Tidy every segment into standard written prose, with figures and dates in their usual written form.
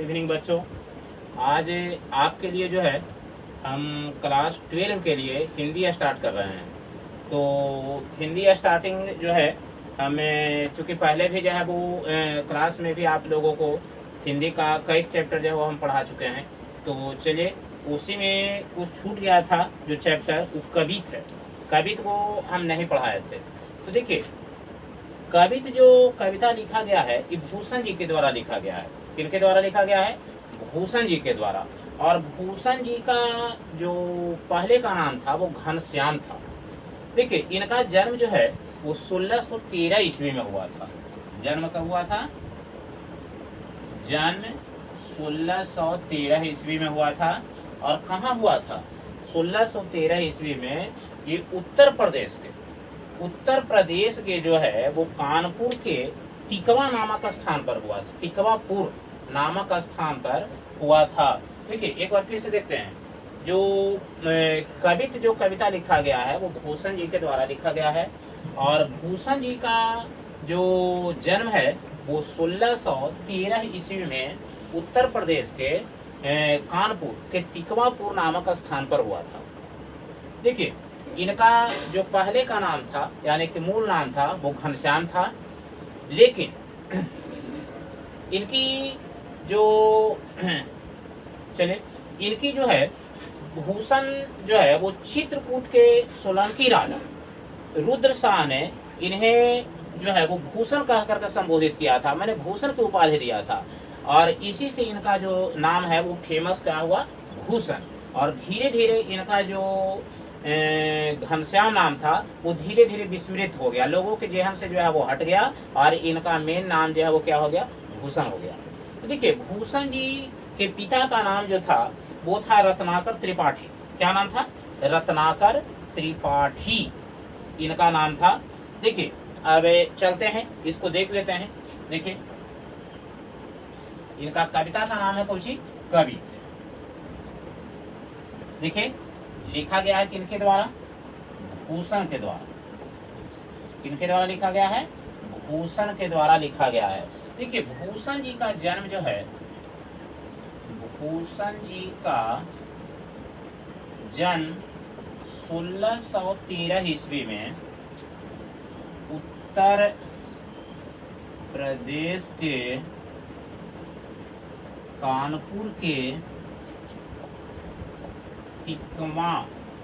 Good evening बच्चों। आज आपके लिए जो है हम क्लास 12 के लिए हिंदी स्टार्ट कर रहे हैं। तो हिंदी स्टार्टिंग जो है हमें, चूँकि पहले भी जो है वो क्लास में भी आप लोगों को हिंदी का कई चैप्टर जो है वो हम पढ़ा चुके हैं। तो चलिए, उसी में कुछ छूट गया था जो चैप्टर, वो कवित है। कवित को हम नहीं पढ़ाए थे। तो देखिए, कवित जो कविता लिखा गया है ये भूषण जी के द्वारा लिखा गया है। किनके द्वारा लिखा गया है? भूषण जी के द्वारा। और भूषण जी का जो पहले का नाम था वो घनश्याम था। देखिए, इनका जन्म जो है वो 1613 ईस्वी में हुआ था। जन्म कब हुआ था? जन्म 1613 ईस्वी में हुआ था। और कहाँ हुआ था? 1613 ईस्वी में ये उत्तर प्रदेश के जो है वो कानपुर के टिकवा नामक स्थान पर हुआ था। टिकवापुर नामक स्थान पर हुआ था। देखिए, एक बार फिर से देखते हैं। जो कविता लिखा गया है वो भूषण जी के द्वारा लिखा गया है। और भूषण जी का जो जन्म है वो 1613 ईस्वी में उत्तर प्रदेश के कानपुर के टिकवापुर नामक स्थान पर हुआ था। देखिए, इनका जो पहले का नाम था यानी कि मूल नाम था वो घनश्याम था। लेकिन इनकी जो चले इनकी जो है भूषण जो है वो चित्रकूट के सोलंकी राजा रुद्र शाह ने इन्हें जो है वो भूषण कह करके संबोधित किया था। मैंने भूषण की उपाधि दिया था। और इसी से इनका जो नाम है वो फेमस क्या हुआ? भूषण। और धीरे धीरे इनका जो घनश्याम नाम था वो धीरे धीरे विस्मृत हो गया, लोगों के जेहन से जो है वो हट गया। और इनका मेन नाम जो है वो क्या हो गया? भूषण हो गया। तो देखिए, भूषण जी के पिता का नाम जो था वो था रत्नाकर त्रिपाठी। क्या नाम था? रत्नाकर त्रिपाठी इनका नाम था। देखिए, अब चलते हैं, इसको देख लेते हैं। देखिए, इनका कविता का नाम है कौन सी? कवित। देखिए, लिखा गया है किनके द्वारा? भूषण के द्वारा। किनके द्वारा लिखा गया है? भूषण के द्वारा लिखा गया है। देखिए, भूषण जी का जन्म जो है, भूषण जी का जन्म 1613 ईस्वी में उत्तर प्रदेश के कानपुर के टिकवापुर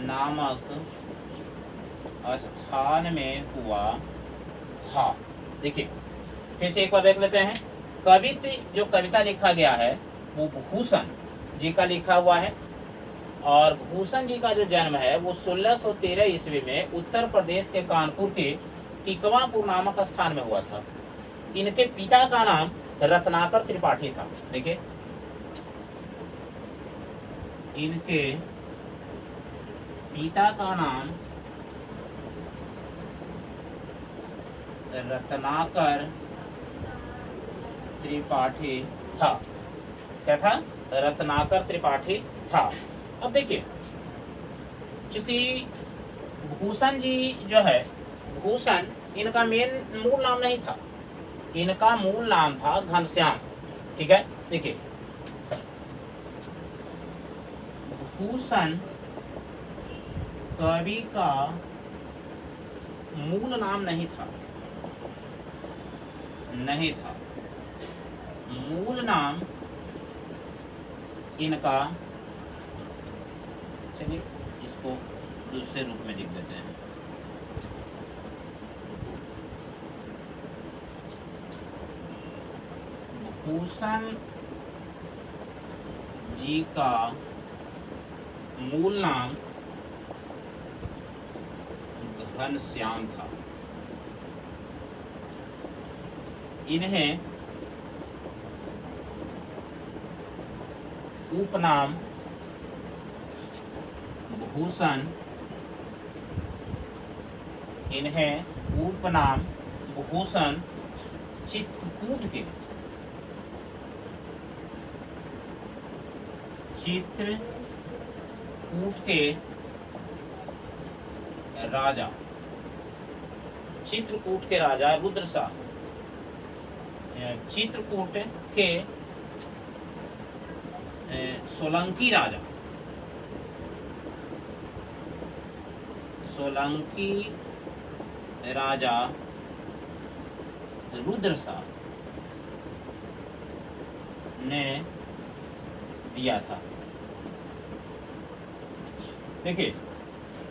नामक स्थान में हुआ था। देखिए, फिर से एक बार देख लेते हैं। कवित जो कविता लिखा गया है वो भूषण जी का लिखा हुआ है। और भूषण जी का जो जन्म है वो 1613 ईस्वी में उत्तर प्रदेश के कानपुर के टिकवापुर नामक स्थान में हुआ था। इनके पिता का नाम रत्नाकर त्रिपाठी था। देखिए, इनके पिता का नाम रत्नाकर त्रिपाठी था। क्या था? रत्नाकर त्रिपाठी था। अब देखिए, चूंकि भूषण जी जो है, भूषण इनका मूल नाम नहीं था। इनका मूल नाम था घनश्याम। ठीक है, देखिए, भूषण कवि का मूल नाम नहीं था। मूल नाम इनका, चलिए इसको दूसरे रूप में लिख देते हैं। भूषण जी का मूल नाम घनश्याम था। इन्हें उपनाम भूषण, चित्रकूट के राजा रुद्र शाह चित्रकूट के सोलंकी राजा, सोलंकी राजा रुद्रशाह ने दिया था। देखिए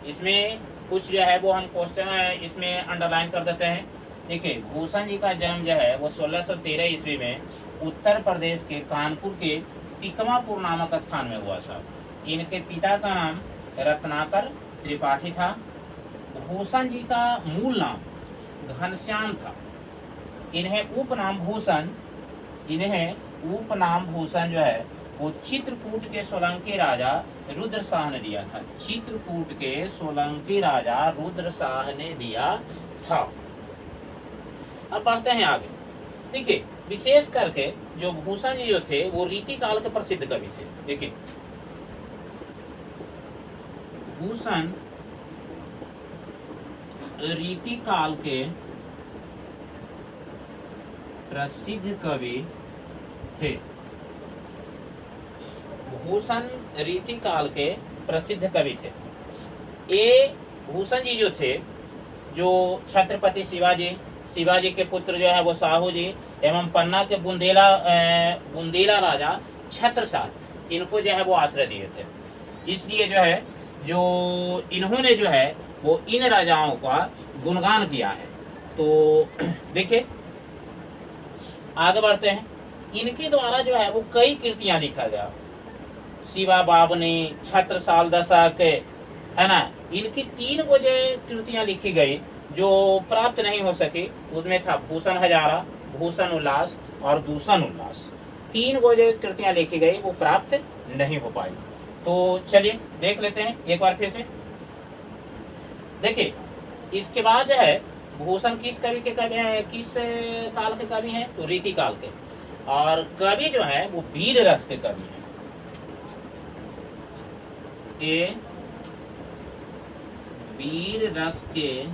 इसमें कुछ जो है वो हम क्वेश्चन इसमें अंडरलाइन कर देते हैं। देखिए भूषण जी का जन्म जो है वो 1613 ईस्वी में उत्तर प्रदेश के कानपुर के तिकमापुर नामक स्थान में हुआ था। इनके पिता का नाम रत्नाकर त्रिपाठी था। भूषण जी का मूल नाम घनश्याम था। इन्हें उपनाम भूषण जो है वो चित्रकूट के सोलंकी राजा रुद्रशाह ने दिया था। चित्रकूट के सोलंकी राजा रुद्रशाह ने दिया था। अब बढ़ते हैं आगे। देखिए विशेष करके जो भूषण जी जो थे वो रीति काल के प्रसिद्ध कवि थे। देखिए भूषण रीति काल के प्रसिद्ध कवि थे। भूषण रीति काल के प्रसिद्ध कवि थे। ये भूषण जी जो थे, जो छत्रपति शिवाजी के पुत्र जो है वो साहू जी एवं पन्ना के बुंदेला राजा छत्रसाल, इनको जो है वो आश्रय दिए थे। इसलिए जो है जो इन्होंने जो है वो इन राजाओं का गुणगान किया है। तो देखिए आगे बढ़ते हैं। इनके द्वारा जो है वो कई कृतियां लिखा गया। शिवा बाबनी, छत्रसाल दशक, है ना, इनकी 3 गो जो कृतियां लिखी गई जो प्राप्त नहीं हो सकी। उसमें था भूषण हजारा, भूषण उल्लास और दूषण उल्लास। 3 गो जो कृतियां लिखी गई वो प्राप्त नहीं हो पाई। तो चलिए देख लेते हैं एक बार फिर से। देखिए इसके बाद जो है भूषण किस काल के कवि हैं? तो रीति काल के। और कवि जो है वो वीर रस के कवि हैं। ये वीर रस के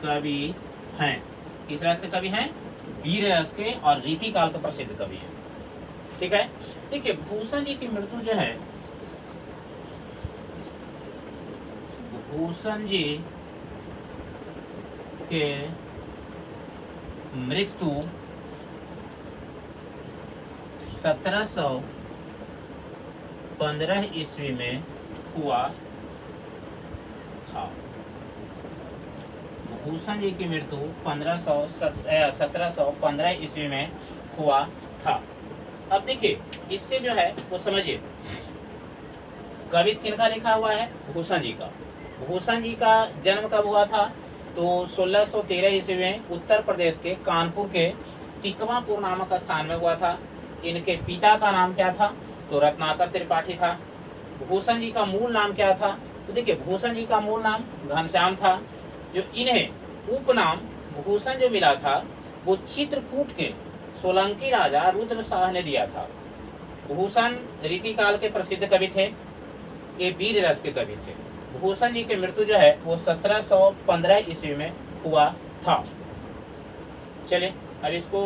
कवि हैं। किस रस के कवि हैं? वीर रस के और रीति काल के प्रसिद्ध कवि हैं। ठीक है। देखिए भूषण जी की मृत्यु जो है, भूषण जी के मृत्यु 1715 ईस्वी में हुआ था। भूषण जी की मृत्यु 1715 ईस्वी में हुआ था। अब देखिए इससे जो है वो समझिए कवि किनका लिखा हुआ है? भूषण जी का। भूषण जी का जन्म कब हुआ था? तो 1613 ईस्वी में उत्तर प्रदेश के कानपुर के तिकमापुर नामक स्थान में हुआ था। इनके पिता का नाम क्या था? तो रत्नाकर त्रिपाठी था। भूषण जी का मूल नाम क्या था? तो देखिए भूषण जी का मूल नाम घनश्याम था। जो इन्हें उपनाम भूषण जो मिला था वो चित्रकूट के सोलंकी राजा रुद्रशाह ने दिया था। भूषण रीति काल के प्रसिद्ध कवि थे। ये वीर रस के कवि थे। भूषण जी की मृत्यु जो है वो 1715 ईस्वी में हुआ था। चलिए अब इसको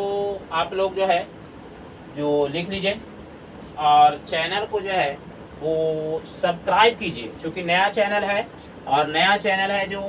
आप लोग जो है जो लिख लीजिए और चैनल को जो है वो सब्सक्राइब कीजिए। चूँकि नया चैनल है और नया चैनल है जो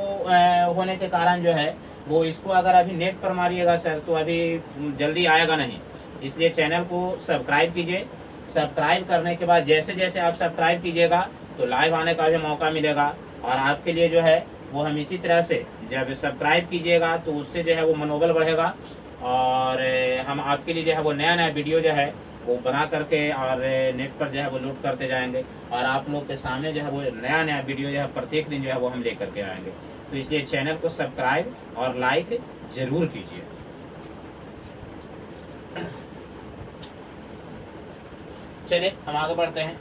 होने के कारण जो है वो इसको अगर अभी नेट पर मारिएगा सर तो अभी जल्दी आएगा नहीं। इसलिए चैनल को सब्सक्राइब कीजिए। सब्सक्राइब करने के बाद जैसे जैसे आप सब्सक्राइब कीजिएगा तो लाइव आने का भी मौका मिलेगा। और आपके लिए जो है वो हम इसी तरह से जब सब्सक्राइब कीजिएगा तो उससे जो है वो मनोबल बढ़ेगा और हम आपके लिए जो है वो नया नया वीडियो जो है वो बना करके और नेट पर जो है वो लोड करते जाएंगे और आप लोग के सामने जो है वो नया नया वीडियो जो है प्रत्येक दिन जो है वो हम लेकर के आएंगे। तो इसलिए चैनल को सब्सक्राइब और लाइक जरूर कीजिए। चलिए हम आगे बढ़ते हैं।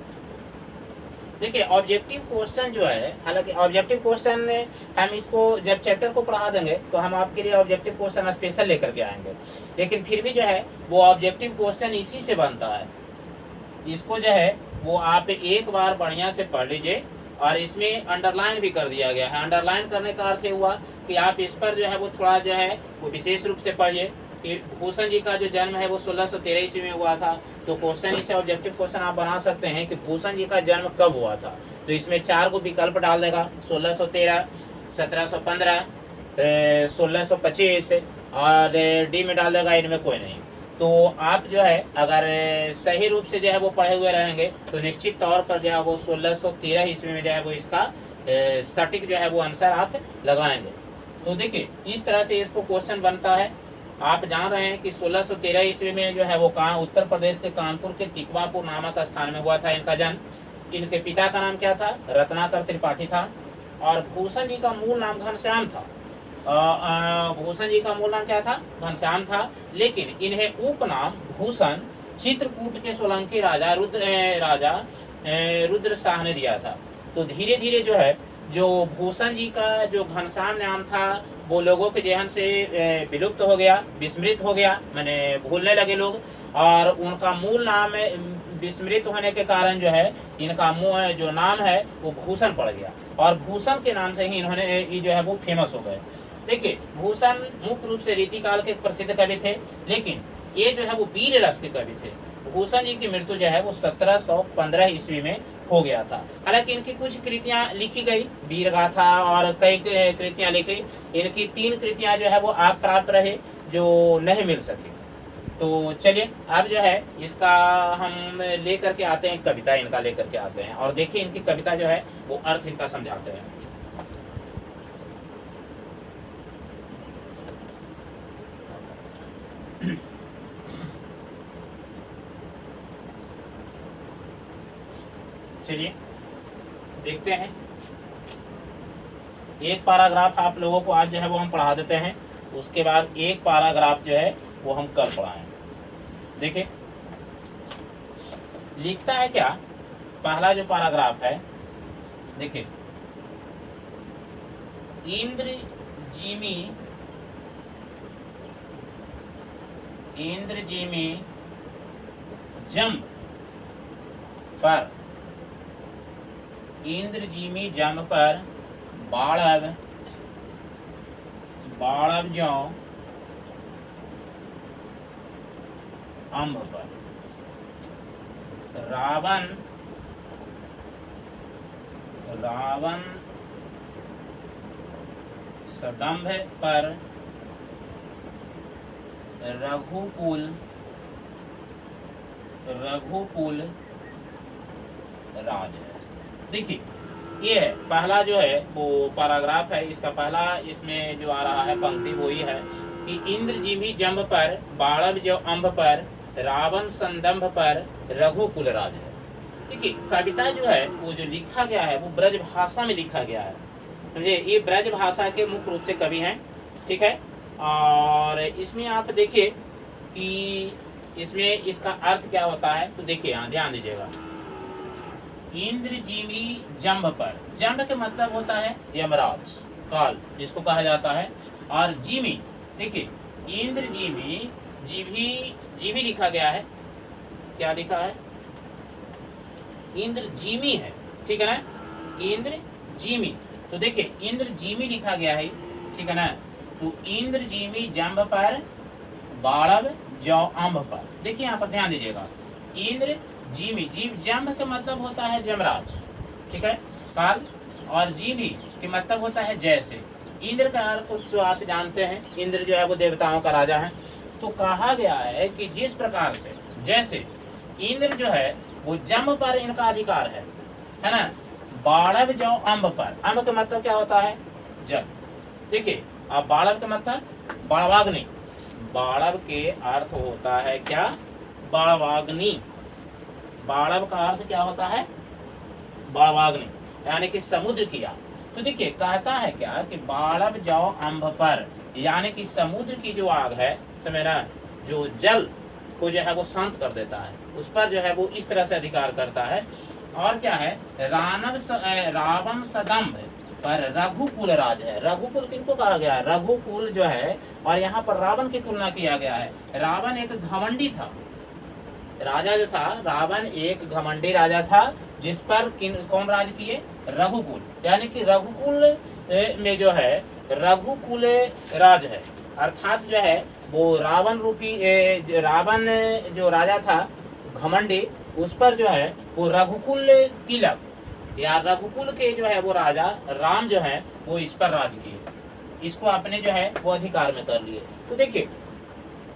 देखिए ऑब्जेक्टिव क्वेश्चन जो है, हालांकि ऑब्जेक्टिव क्वेश्चन हम इसको जब चैप्टर को पढ़ा देंगे तो हम आपके लिए ऑब्जेक्टिव क्वेश्चन स्पेशल लेकर के आएंगे। लेकिन फिर भी जो है वो ऑब्जेक्टिव क्वेश्चन इसी से बनता है। इसको जो है वो आप एक बार बढ़िया से पढ़ लीजिए और इसमें अंडरलाइन भी कर दिया गया है। अंडरलाइन करने का अर्थ हुआ कि आप इस पर जो है वो थोड़ा जो है वो विशेष रूप से पढ़िए। कि भूषण जी का जो जन्म है वो 1613 ईस्वी में हुआ था। तो क्वेश्चन इसे ऑब्जेक्टिव क्वेश्चन आप बना सकते हैं कि भूषण जी का जन्म कब हुआ था। तो इसमें 4 को विकल्प डाल देगा, 1613, 1715, 1625 और डी में डाल देगा इनमें कोई नहीं। तो आप जो है अगर सही रूप से जो है वो पढ़े हुए रहेंगे तो निश्चित तौर पर जो है वो 1613 ईस्वी में जो है वो इसका सटीक जो है वो आंसर आप लगाएंगे। तो देखिए इस तरह से इसको क्वेश्चन बनता है। आप जान रहे हैं कि 1613 ईस्वी में जो है वो उत्तर प्रदेश के कानपुर के तिकवापुर नामक स्थान में हुआ था इनका जन्म। इनके पिता का नाम क्या था? रत्नाकर त्रिपाठी था। और भूषण जी का मूल नाम घनश्याम था। भूषण जी का मूल नाम क्या था? घनश्याम था। लेकिन इन्हें उपनाम भूषण चित्रकूट के सोलंकी राजा रुद्र शाह ने दिया था। तो धीरे धीरे जो है जो भूषण जी का जो घनश्याम नाम था वो लोगों के जहन से विलुप्त हो गया, विस्मृत हो गया, माने भूलने लगे लोग। और उनका मूल नाम विस्मृत होने के कारण जो है इनका जो नाम है वो भूषण पड़ गया। और भूषण के नाम से ही इन्होंने ये जो है वो फेमस हो गए। देखिए भूषण मुख्य रूप से रीतिकाल के प्रसिद्ध कवि थे, लेकिन ये जो है वो वीर रस के कवि थे। भूषण जी की मृत्यु जो है वो 1715 ईस्वी में हो गया था। हालांकि इनकी कुछ कृतियां लिखी गई, वीर गाथा और कई कृतियां लिखी। इनकी 3 कृतियां जो है वो आप प्राप्त रहे जो नहीं मिल सके। तो चलिए अब जो है इसका हम लेकर के आते हैं, कविता इनका लेकर के आते हैं और देखिए इनकी कविता जो है वो अर्थ इनका समझाते हैं। चलिए देखते हैं। एक पैराग्राफ आप लोगों को आज जो है वो हम पढ़ा देते हैं, उसके बाद एक पैराग्राफ जो है वो हम कल पढ़ाएं। देखिए लिखता है क्या, पहला जो पैराग्राफ है देखिए, इंद्रजीमी जंब पर, इंद्रजीमी जंब पर बाड़ब ज्यों अम्भ पर, रावण सदंभ पर रघुकुल राज है। देखिए ये है पहला जो है वो पैराग्राफ है। इसका पहला इसमें जो आ रहा है पंक्ति वो ये है कि इंद्रजीमी जंब पर बाड़ब जो अम्भ पर, रावण संदंभ पर रघुकुल राज है। देखिए कविता जो है वो जो लिखा गया है वो ब्रज भाषा में लिखा गया है, समझे। ये ब्रज भाषा के मुख्य रूप से कवि हैं, ठीक है। और इसमें आप देखिए कि इसमें इसका अर्थ क्या होता है, तो देखिए यहाँ ध्यान दीजिएगा। इंद्रजीमी जंब पर, जंब के मतलब होता है यमराज, काल जिसको कहा जाता है। और जीमी, देखिए इंद्रजीमी, जीवी लिखा गया है, क्या लिखा है? इंद्रजीमी है, ठीक है ना, इंद्रजीमी। तो देखिए इंद्रजीमी लिखा गया है, ठीक है ना। तो इंद्रजीमी जंब पर बाड़ब जौ अम्भ पर, देखिए यहाँ पर ध्यान दीजिएगा। इंद्र जीमी, जंब का मतलब होता है जमराज, ठीक है, काल। और जीवी के मतलब होता है जैसे। इंद्र का अर्थ जो आप जानते हैं, इंद्र जो है वो देवताओं का राजा है। तो कहा गया है कि जिस प्रकार से जैसे इंद्र जो है वो जंब पर इनका अधिकार है ना। बाड़ब जो अम्ब पर, अम्ब का मतलब क्या होता है? जल। देखिए अब बाड़ब का मतलब बाड़वाग्नि, बाड़ब के अर्थ होता है क्या? बाड़वाग्नि। बाड़ब का अर्थ क्या होता है? बाड़वाग्नि, यानी कि समुद्र की आग। तो देखिए कहता है क्या कि बाड़ब जाओ अम्भ पर, यानी कि समुद्र की जो आग है, समझे ना, जो जल को जो है वो शांत कर देता है, उस पर जो है वो इस तरह से अधिकार करता है। और क्या है? रावण सदंभ पर रघुकुल राज है। रघुकुल किनको कहा गया है? रघुकुल जो है, और यहाँ पर रावण की तुलना किया गया है। रावण एक घमंडी था, राजा जो था रावण एक घमंडी राजा था, जिस पर कौन राज किए? रघुकुल, यानी कि रघुकुल में जो है रघुकुल राज है। अर्थात जो है वो रावण रूपी रावण जो राजा था घमंडी, उस पर जो है वो रघुकुल तिलक या रघुकुल के जो है वो राजा राम जो है वो इस पर राज किए, इसको अपने जो है वो अधिकार में कर लिए। तो देखिए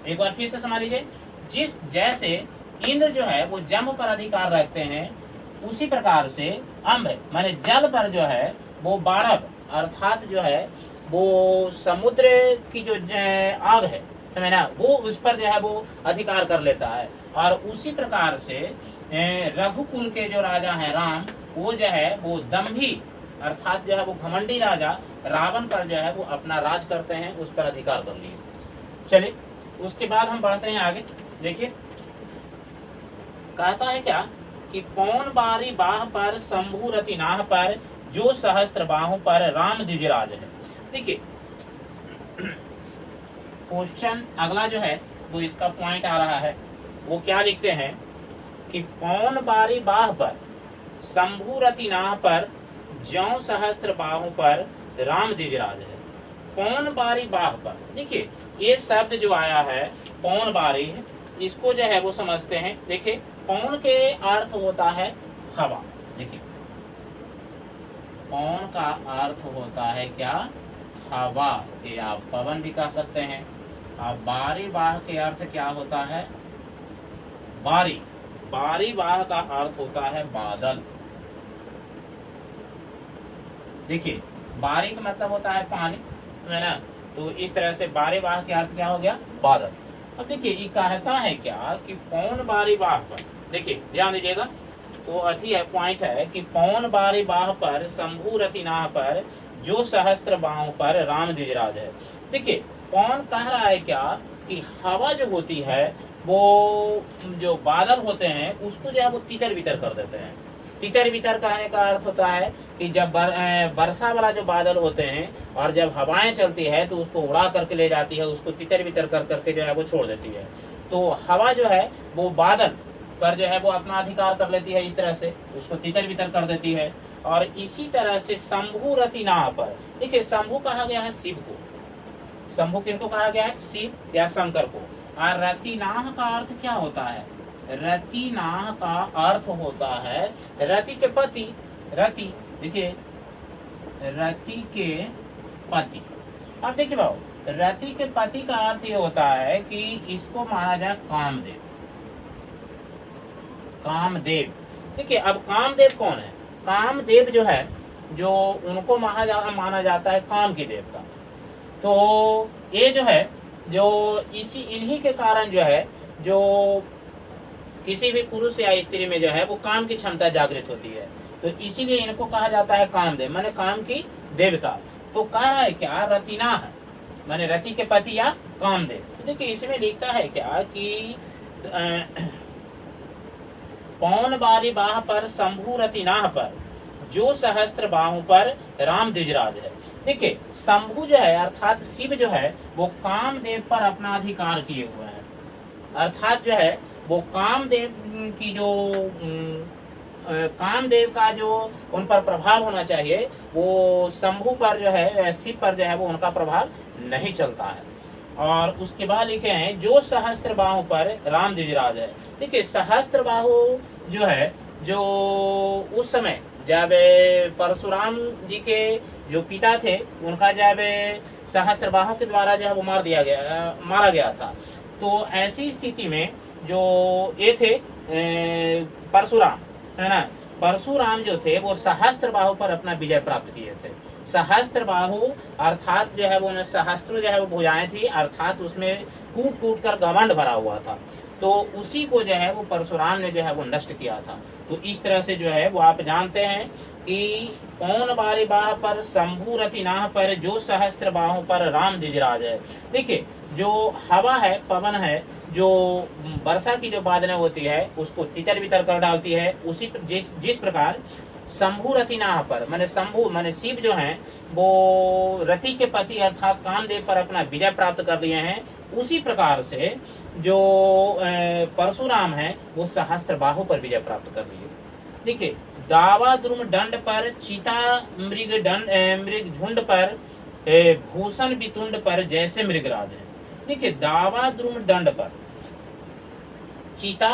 एक बार फिर से समझ लीजिए, जिस जैसे इंद्र जो है वो जम पर अधिकार रखते हैं, उसी प्रकार से अम्ब माने जल पर जो है वो बाड़ब अर्थात जो है वो समुद्र की जो आग है, समझे ना, वो उस पर जो है वो अधिकार कर लेता है। और उसी प्रकार से रघुकुल के जो राजा है राम, वो जो है वो दम्भी अर्थात जो है वो घमंडी राजा रावण पर जो है वो अपना राज करते हैं, उस पर अधिकार कर लिए। चलिए उसके बाद हम बढ़ते हैं आगे। देखिए कहता है क्या कि पौन बारी बाह पर शंभु रति नाह पर जो सहस्त्र बाहों पर राम द्विजराज है। देखिए क्वेश्चन अगला जो है वो इसका पॉइंट आ रहा है, वो क्या लिखते हैं कि पौन बारी बाह पर शंभु रति नाह पर ज्यों सहस्त्र बाहों पर राम द्विजराज है। पौन बारी बाह पर, देखिए ये शब्द जो आया है पौन बारी है, इसको जो है वो समझते हैं। देखिए पौन के अर्थ होता है हवा। देखिए पौन का अर्थ होता है क्या, हवा, ये आप पवन भी कह सकते हैं। और बारी बाह के अर्थ क्या होता है, बारी, बारी बाह का अर्थ होता है बादल। देखिए बारी का मतलब होता है पानी, है ना, तो इस तरह से बारी बाह के अर्थ क्या हो गया, बादल। अब देखिए ये कहता है क्या कि पौन बारी बाह पर, देखिए ध्यान दीजिएगा, वो अथी है पॉइंट है कि पौन बारी बाह पर शंभु रति नाह पर जो सहस्त्र बाहों पर राम द्विजराज है। देखिए पौन कह रहा है क्या कि हवा जो होती है वो जो बादल होते हैं उसको जो है वो तितर बितर कर देते हैं। तितर बितर कहने का अर्थ होता है कि जब वर्षा वाला जो बादल होते हैं और जब हवाएं चलती है तो उसको उड़ा करके ले जाती है, उसको तितर बितर कर करके जो है वो छोड़ देती है। तो हवा जो है वो बादल पर जो है वो अपना अधिकार कर लेती है, इस तरह से उसको तितर बितर कर देती है। और इसी तरह से शंभु रति नाह पर, देखिए शंभु कहा गया है शिव को, शंभु किनको कहा गया है, शिव या शंकर को। और रति नाह का अर्थ क्या होता है, रति नाह का अर्थ होता है रति के पति, रति, देखिए रति के पति। अब देखिए बाबू रति के पति का अर्थ ये होता है कि इसको माना जाए कामदेव, कामदेव। देखिए अब कामदेव कौन है, कामदेव जो है जो उनको माना जाता है काम की देवता। तो ये जो है जो इसी इन्हीं के कारण जो है जो किसी भी पुरुष या स्त्री में जो है वो काम की क्षमता जागृत होती है, तो इसीलिए इनको कहा जाता है कामदेव, माने काम की देवता। तो कह रहा है क्या, रतिना है माने रति के पति या कामदेव। तो देखिए इसमें लिखता है क्या कि पौन बारी बाह पर शंभु रति नाह पर जो सहस्त्र बाहों पर राम द्विजराज है। देखिए शंभु जो है अर्थात शिव जो है वो कामदेव पर अपना अधिकार किए हुए हैं, अर्थात जो है वो कामदेव की जो कामदेव का जो उन पर प्रभाव होना चाहिए वो शंभु पर जो है, शिव पर जो है वो उनका प्रभाव नहीं चलता है। और उसके बाद लिखे हैं जो सहस्त्र बाहों पर राम द्विजराज है। देखिए सहस्त्र बाहु जो है जो उस समय जब परशुराम जी के जो पिता थे उनका जब सहस्त्र बाहों के द्वारा जो है वो मारा गया था, तो ऐसी स्थिति में जो ये थे परशुराम, है ना, परशुराम जो थे वो सहस्त्र बाहु पर अपना विजय प्राप्त किए थे। सहस्त्र बाहु अर्थात जो है वो सहस्त्र जो है वो भुजाएं थी, अर्थात उसमें कूट कूट कर घमंड भरा हुआ था, तो उसी को जो है वो परशुराम ने जो है वो नष्ट किया था। तो इस तरह से जो है वो आप जानते हैं कि पौन बारी बाह पर शंभु रति नाह पर जो सहस्त्र बाहों पर राम द्विजराज है। देखिए जो हवा है, पवन है, जो वर्षा की जो बादलें होती है उसको तितर बितर कर डालती है, उसी जिस प्रकार शंभु रति नाह पर माने शंभु माने शिव जो हैं वो रति के पति अर्थात कामदेव पर अपना विजय प्राप्त कर लिए हैं, उसी प्रकार से जो परशुराम है वो सहस्त्र बाहु पर विजय प्राप्त कर लिए। देखिए दावा द्रुम दंड पर चिता मृग झुंड पर भूषण वितुंड पर जैसे मृगराज है। देखिए, दावा द्रुम दंड पर, चीता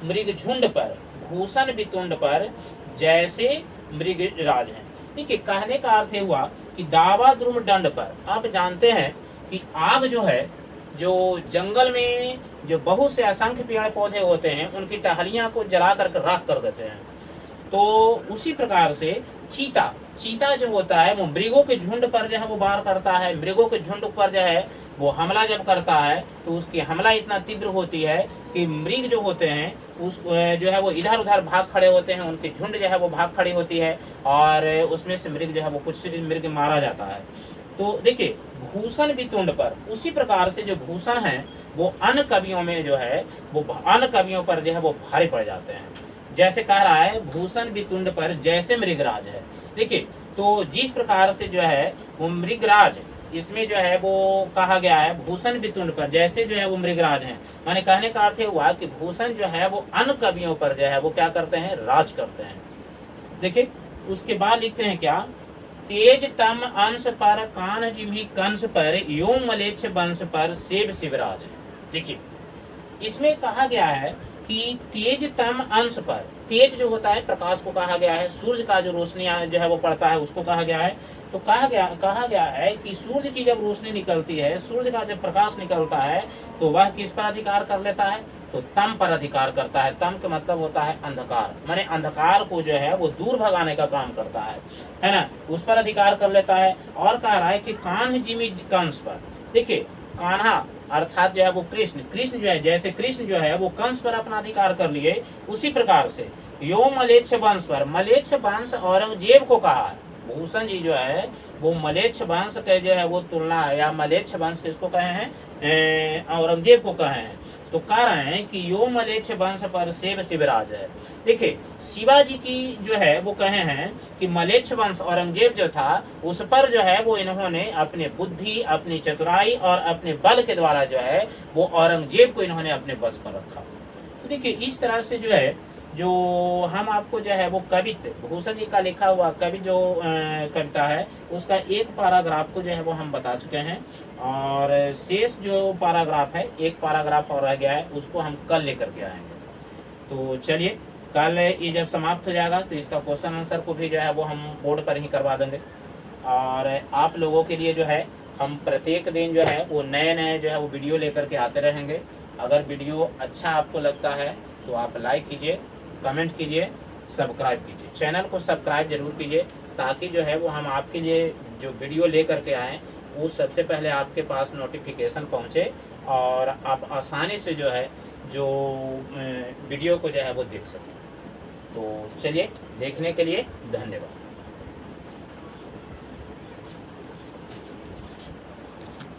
मृग झुंड पर, भूषण वितुंड पर जैसे मृगराज है। देखिए, कहने का अर्थ हुआ कि दावा द्रुम दंड पर, आप जानते हैं कि आग जो है, जो जंगल में जो बहुत से असंख्य पेड़ पौधे होते हैं उनकी टहलियां को जला करके राख कर देते हैं। तो उसी प्रकार से चीता जो होता है वो मृगों के झुंड पर जो है वो वार करता है। मृगों के झुंड पर जो है वो हमला जब करता है तो उसकी हमला इतना तीव्र होती है कि मृग जो होते हैं उस जो है वो इधर उधर भाग खड़े होते हैं, उनके झुंड जो है वो भाग खड़ी होती है और उसमें से मृग जो है वो कुछ मृग मारा जाता है। तो देखिए, भूषण वितुंड पर, उसी प्रकार से जो भूषण है वो अन्य कवियों में जो है वो अन्य कवियों पर जो है वो भारी पड़ जाते हैं। जैसे कह रहा है भूषण वितुंड पर जैसे मृगराज है। देखिए, तो जिस प्रकार से जो है वो मृगराज, इसमें जो है वो कहा गया है भूषण वितुंड पर जैसे जो है वो मृगराज है, माने कहने का अर्थ हुआ कि भूषण जो है वो अन्य कवियों पर जो है वो क्या करते हैं, राज करते हैं। देखिए, उसके बाद लिखते हैं क्या, तेज तम अंश पर कान जिम्ही कंस पर यो मलेच्छ वंश पर सेव शिवराज। देखिए, इसमें कहा गया है कि तेज तम अंश पर, तेज जो होता है प्रकाश को कहा गया है, सूर्य का जो रोशनी जो है वो पड़ता है उसको कहा गया है। तो कहा गया है कि सूर्य की जब रोशनी निकलती है, सूर्य का जब प्रकाश निकलता है तो वह किस पर अधिकार कर लेता है, तो तम पर अधिकार करता है। तम का मतलब होता है अंधकार, माने अंधकार को जो है वो दूर भगाने का काम करता है ना, उस पर अधिकार कर लेता है। और कह रहा है कि कान्ह जिमी कंस पर। देखिए, कान्हा अर्थात जो है वो कृष्ण जो है, जैसे कृष्ण जो है वो कंस पर अपना अधिकार कर लिए, उसी प्रकार से यो मलेच्छ वंश पर, मलेच्छ वंश औरंगजेब को कहा है। भूषण जी जो है वो मलेच्छ वंश के जो है वो तुलना है, या मलेच्छ वंश किसको कहे हैं, औरंगजेब को कहे हैं। तो कह रहे हैं कि यो मलेच्छ वंश पर सेव शिवराज है। देखिए, शिवाजी की जो है वो कहे हैं कि मलेच्छ वंश औरंगजेब जो था उस पर जो है वो इन्होंने अपने बुद्धि, अपनी चतुराई और अपने बल के द्वारा जो है वो औरंगजेब को इन्होंने अपने बस पर रखा। तो देखिए, इस तरह से जो है जो हम आपको जो है वो कवित्व, भूषण जी का लिखा हुआ कवि जो कविता है उसका एक पैराग्राफ को जो है वो हम बता चुके हैं, और शेष जो पैराग्राफ है, एक पैराग्राफ और रह गया है, उसको हम कल लेकर के आएंगे। तो चलिए, कल ये जब समाप्त हो जाएगा तो इसका क्वेश्चन आंसर को भी जो है वो हम बोर्ड पर ही करवा देंगे। और आप लोगों के लिए जो है हम प्रत्येक दिन जो है वो नए जो है वो वीडियो लेकर के आते रहेंगे। अगर वीडियो अच्छा आपको लगता है तो आप लाइक कीजिए, कमेंट कीजिए, सब्सक्राइब कीजिए, चैनल को सब्सक्राइब जरूर कीजिए, ताकि जो है वो हम आपके लिए जो वीडियो ले करके आएँ वो सबसे पहले आपके पास नोटिफिकेशन पहुँचे और आप आसानी से जो है जो वीडियो को जो है वो देख सकें। तो चलिए, देखने के लिए धन्यवाद।